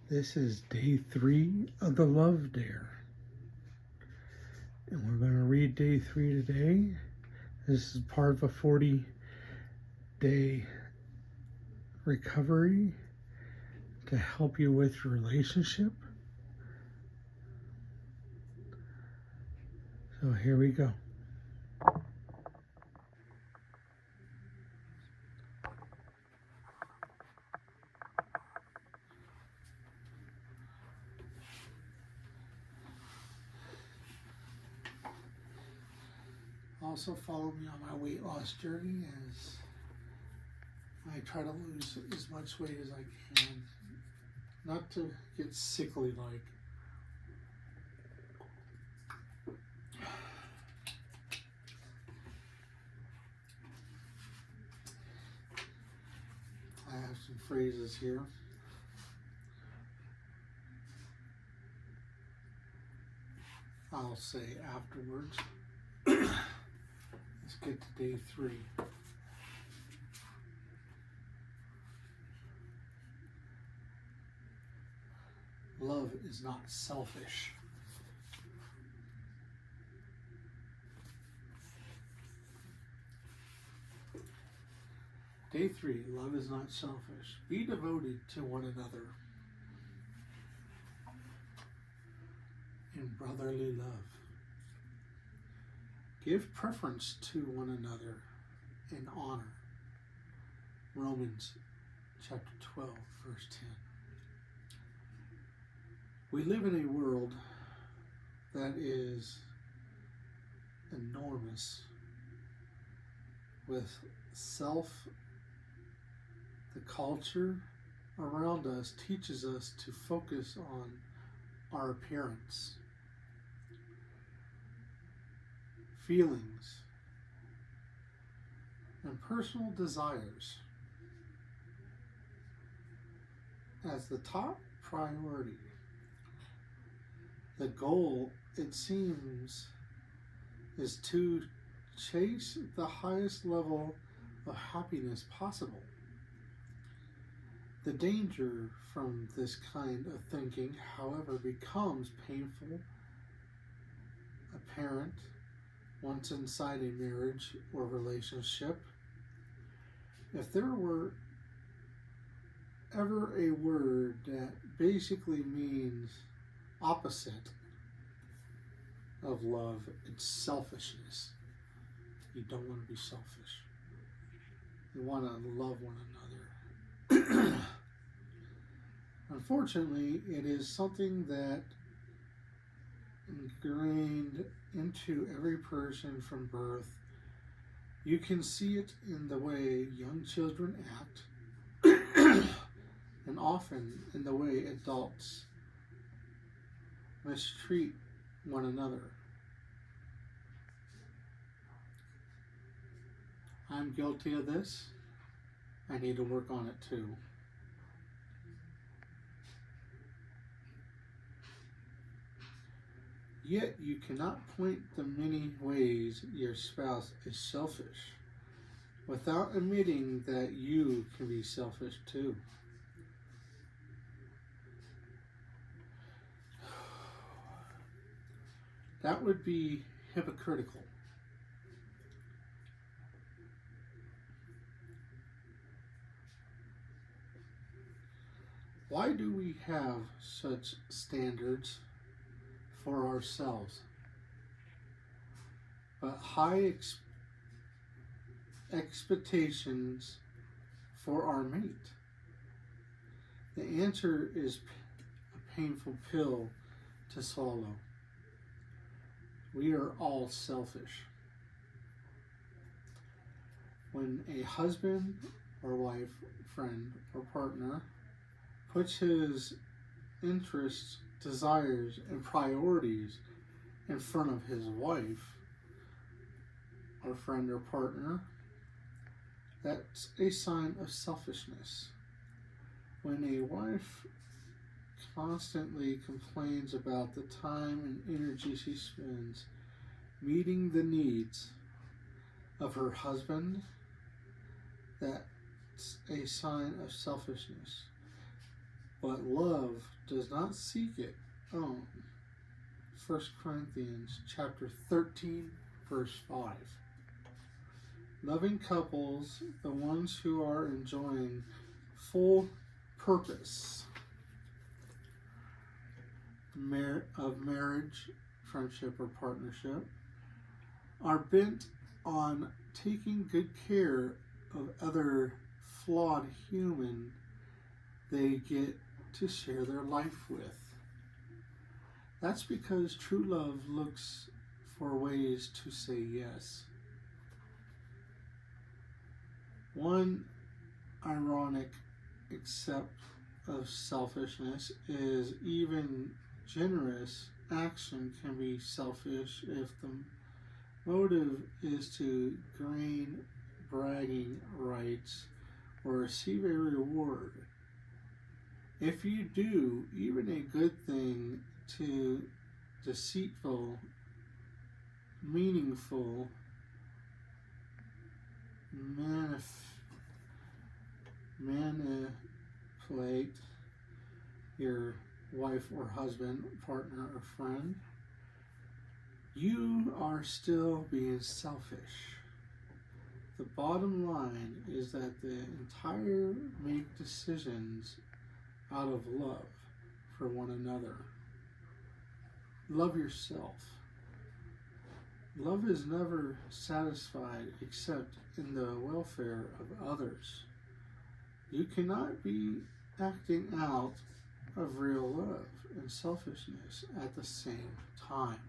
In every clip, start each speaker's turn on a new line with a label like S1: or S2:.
S1: This is day 3 of the Love Dare. And we're going to read day 3 today. This is part of a 40-day recovery to help you with your relationship. So here we go. Also follow me on my weight loss journey as I try to lose as much weight as I can. Not to get sickly like. I have some phrases here. I'll say afterwards. Let's get to day 3. Love is not selfish. Day 3, love is not selfish. Be devoted to one another in brotherly love. Give preference to one another in honor. Romans chapter 12, verse 10. We live in a world that is enormous with the culture around us teaches us to focus on our appearance, feelings, and personal desires as the top priority. The goal, it seems, is to chase the highest level of happiness possible. The danger from this kind of thinking, however, becomes painful, apparent once inside a marriage or relationship. If there were ever a word that basically means opposite of love, it's selfishness. You don't want to be selfish. You want to love one another. Unfortunately, it is something that ingrained into every person from birth. You can see it in the way young children act, and often in the way adults mistreat one another. I'm guilty of this. I need to work on it too. Yet you cannot point the many ways your spouse is selfish without admitting that you can be selfish too. That would be hypocritical. Why do we have such standards for ourselves, but high expectations for our mate? The answer is a painful pill to swallow. We are all selfish. When a husband or wife, friend or partner puts his interests, desires, and priorities in front of his wife or friend or partner, that's a sign of selfishness. When a wife constantly complains about the time and energy she spends meeting the needs of her husband, that's a sign of selfishness. but love does not seek it own. 1 Corinthians chapter 13, verse 5. Loving couples, the ones who are enjoying full purpose of marriage, friendship, or partnership, are bent on taking good care of other flawed human they get to share their life with. That's because true love looks for ways to say yes. One ironic accept of selfishness is even generous action can be selfish if the motive is to gain bragging rights or receive a reward. If you do even a good thing to deceitful, meaningful, manipulate your wife or husband, partner, or friend, you are still being selfish. The bottom line is that the entire make decisions out of love for one another. Love yourself. Love is never satisfied except in the welfare of others. You cannot be acting out of real love and selfishness at the same time.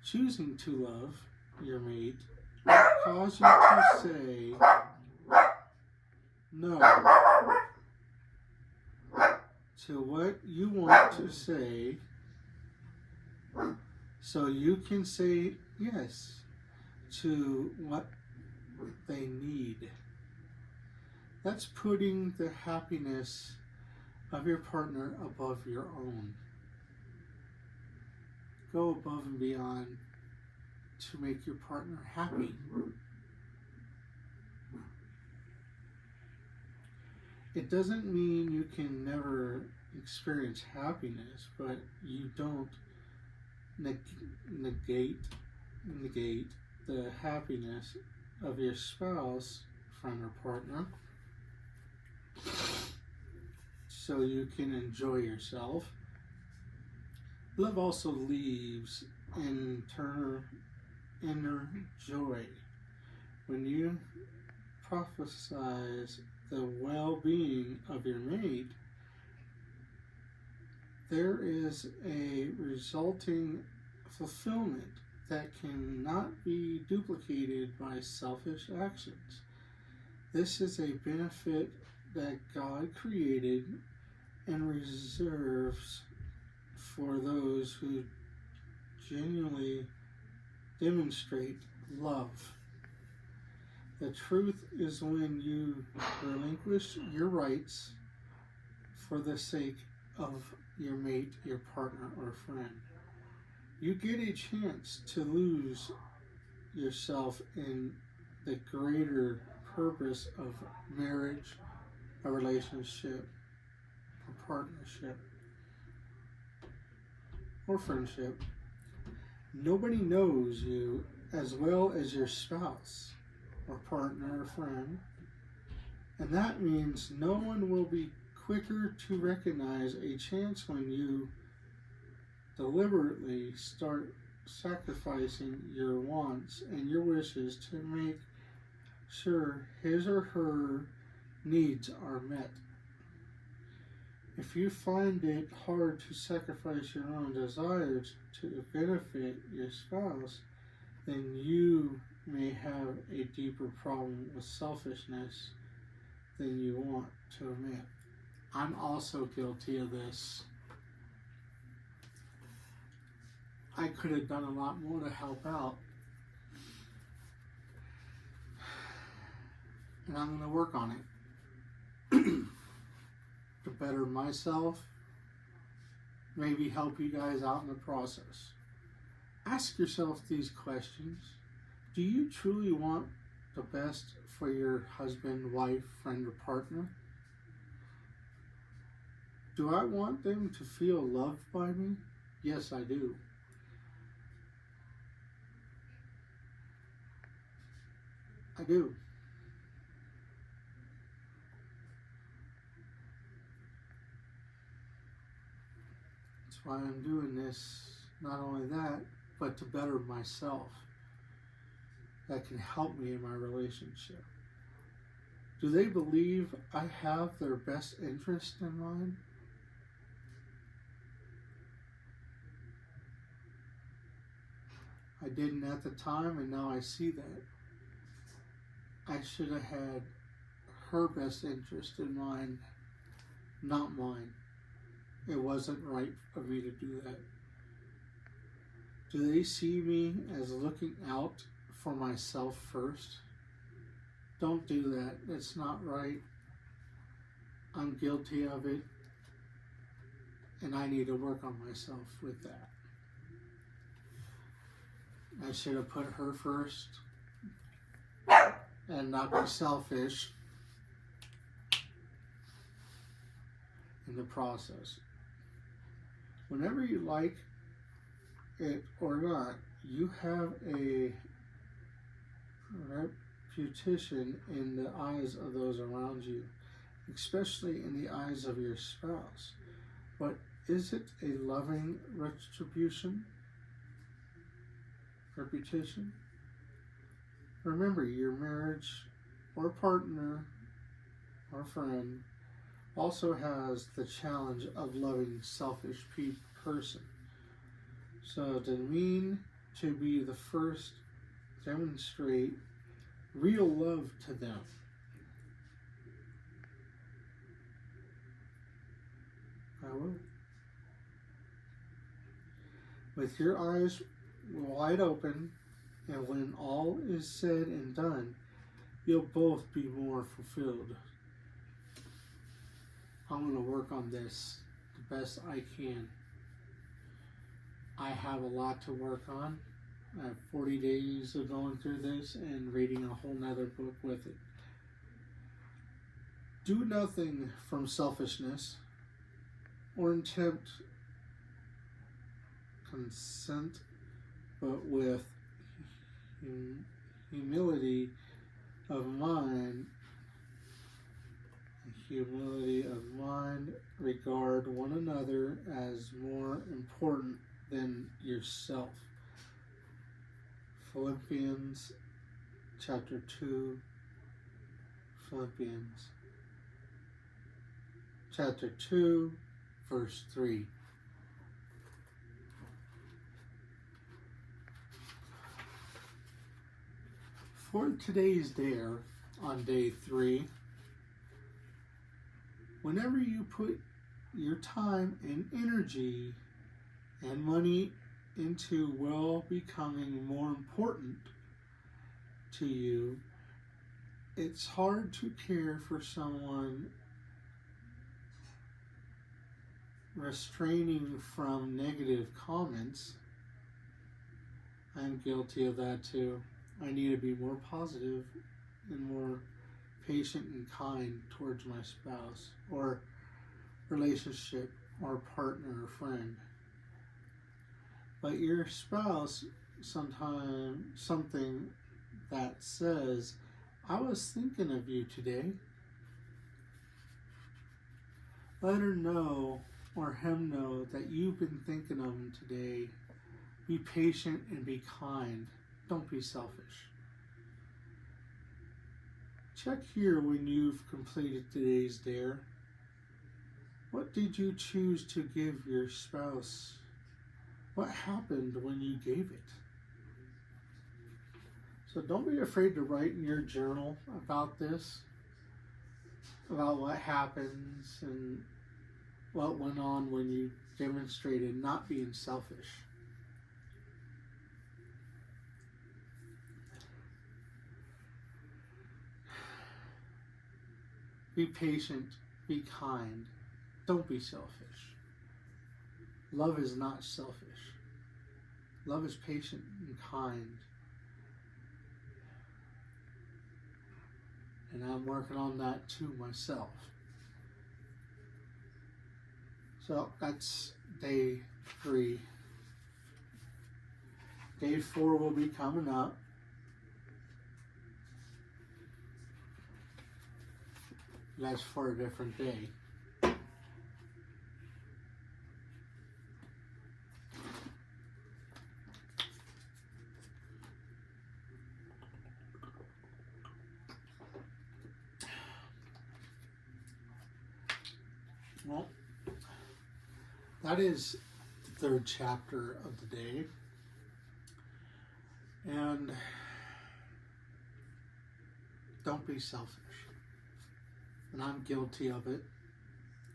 S1: Choosing to love your mate will cause you to say no to what you want to say so you can say yes to what they need. That's putting the happiness of your partner above your own. Go above and beyond to make your partner happy. It doesn't mean you can never experience happiness, but you don't negate the happiness of your spouse, friend, or partner so you can enjoy yourself. Love also leaves inner joy. When you prophesize the well-being of your mate, there is a resulting fulfillment that cannot be duplicated by selfish actions. This is a benefit that God created and reserves for those who genuinely demonstrate love. The truth is when you relinquish your rights for the sake of your mate, your partner, or friend, you get a chance to lose yourself in the greater purpose of marriage, a relationship, a partnership, or friendship. Nobody knows you as well as your spouse or partner or friend, and that means no one will be quicker to recognize a chance when you deliberately start sacrificing your wants and your wishes to make sure his or her needs are met. If you find it hard to sacrifice your own desires to benefit your spouse, then you may have a deeper problem with selfishness than you want to admit. I'm also guilty of this. I could have done a lot more to help out. And I'm going to work on it. To better myself, maybe help you guys out in the process. Ask yourself these questions. Do you truly want the best for your husband, wife, friend, or partner? Do I want them to feel loved by me? Yes, I do. I do. That's why I'm doing this. Not only that, but to better myself. That can help me in my relationship. Do they believe I have their best interest in mind? I didn't at the time, and now I see that. I should have had her best interest in mind, not mine. It wasn't right for me to do that. Do they see me as looking out for myself first? Don't do that. It's not right. I'm guilty of it, and I need to work on myself with that. I should have put her first and not be selfish in the process. Whenever you like it or not, you have a reputation in the eyes of those around you, especially in the eyes of your spouse. But is it a loving retribution? Reputation? Remember, your marriage or partner or friend also has the challenge of loving selfish person. So to mean to be the first, demonstrate real love to them. I will. With your eyes wide open, and when all is said and done, you'll both be more fulfilled. I'm going to work on this the best I can. I have a lot to work on. I have 40 days of going through this and reading a whole nother book with it. Do nothing from selfishness or attempt consent, but with humility of mind, regard one another as more important than yourself. Philippians chapter 2, Philippians chapter 2, verse 3. For today's dare, on day 3, whenever you put your time and energy and money into becoming more important to you, it's hard to care for someone restraining from negative comments. I'm guilty of that too. I need to be more positive and more patient and kind towards my spouse or relationship or partner or friend. But your spouse, sometimes something that says, I was thinking of you today. Let her know or him know that you've been thinking of him today. Be patient and be kind. Don't be selfish. Check here when you've completed today's dare. What did you choose to give your spouse? What happened when you gave it? So don't be afraid to write in your journal about this, about what happens and what went on when you demonstrated not being selfish. Be patient, be kind, don't be selfish. Love is not selfish. Love is patient and kind. And I'm working on that too myself. So that's day 3. Day 4 will be coming up. That's for a different day. Well, that is the 3rd chapter of the day. And don't be selfish. And I'm guilty of it.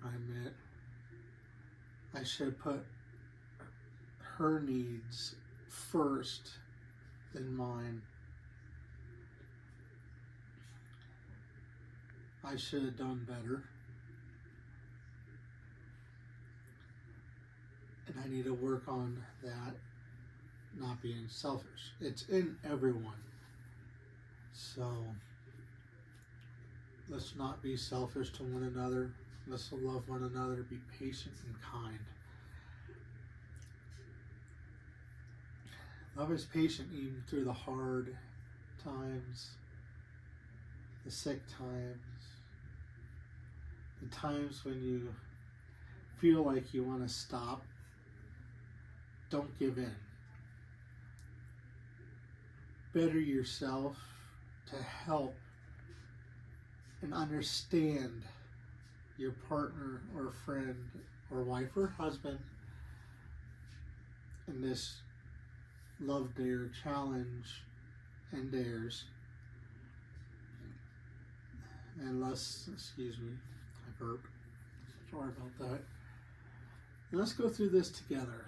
S1: I admit. I should put her needs first than mine. I should have done better. And I need to work on that, not being selfish. It's in everyone. So let's not be selfish to one another. Let's love one another. Be patient and kind. Love is patient even through the hard times, the sick times, the times when you feel like you want to stop. Don't give in. Better yourself to help and understand your partner or friend or wife or husband in this Love Dare challenge and dares. Excuse me, I burped. Sorry about that. And let's go through this together.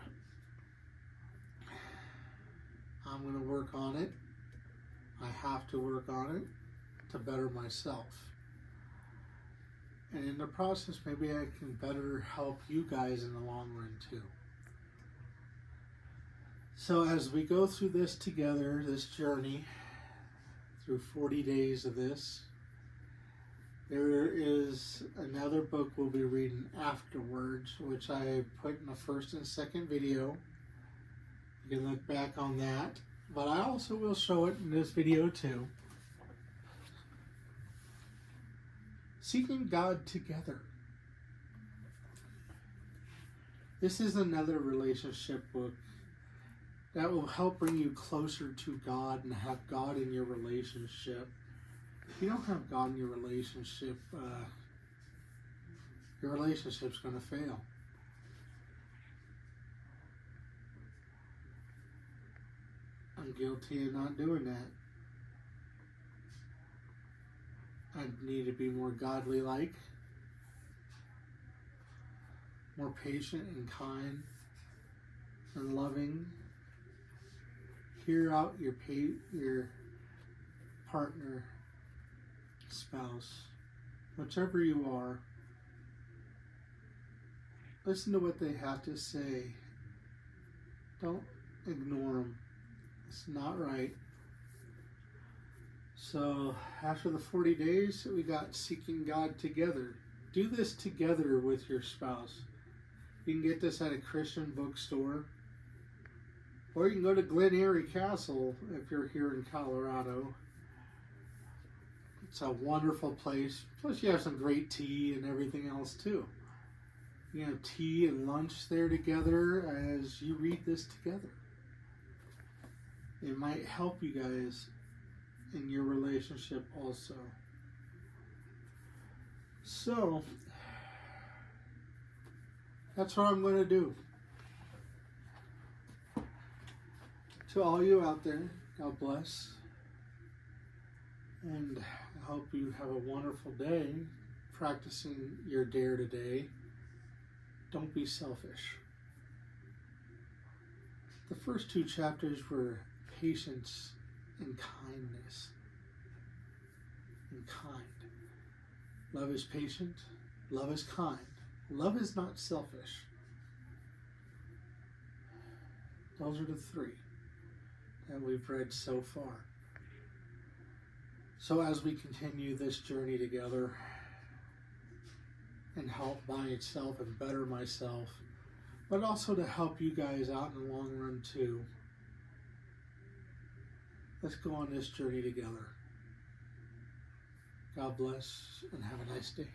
S1: I'm going to work on it. I have to work on it to better myself. And in the process, maybe I can better help you guys in the long run too. So as we go through this together, this journey, through 40 days of this, there is another book we'll be reading afterwards, which I put in the 1st and 2nd video. You can look back on that, but I also will show it in this video too. Seeking God Together. This is another relationship book that will help bring you closer to God and have God in your relationship. If you don't have God in your relationship's going to fail. I'm guilty of not doing that. I need to be more godly-like, more patient and kind and loving. Hear out your partner, spouse, whichever you are. Listen to what they have to say. Don't ignore them. It's not right. So after the 40 days, we got Seeking God Together. Do this together with your spouse. You can get this at a Christian bookstore. Or you can go to Glen Eyrie Castle if you're here in Colorado. It's a wonderful place. Plus you have some great tea and everything else too. You have tea and lunch there together as you read this together. It might help you guys in your relationship also. So, that's what I'm going to do. To all you out there, God bless. And I hope you have a wonderful day practicing your dare today. Don't be selfish. The first 2 chapters were patience and kindness. And kind. Love is patient. Love is kind. Love is not selfish. Those are the 3 that we've read so far. So as we continue this journey together, and help myself and better myself, but also to help you guys out in the long run too. Let's go on this journey together. God bless and have a nice day.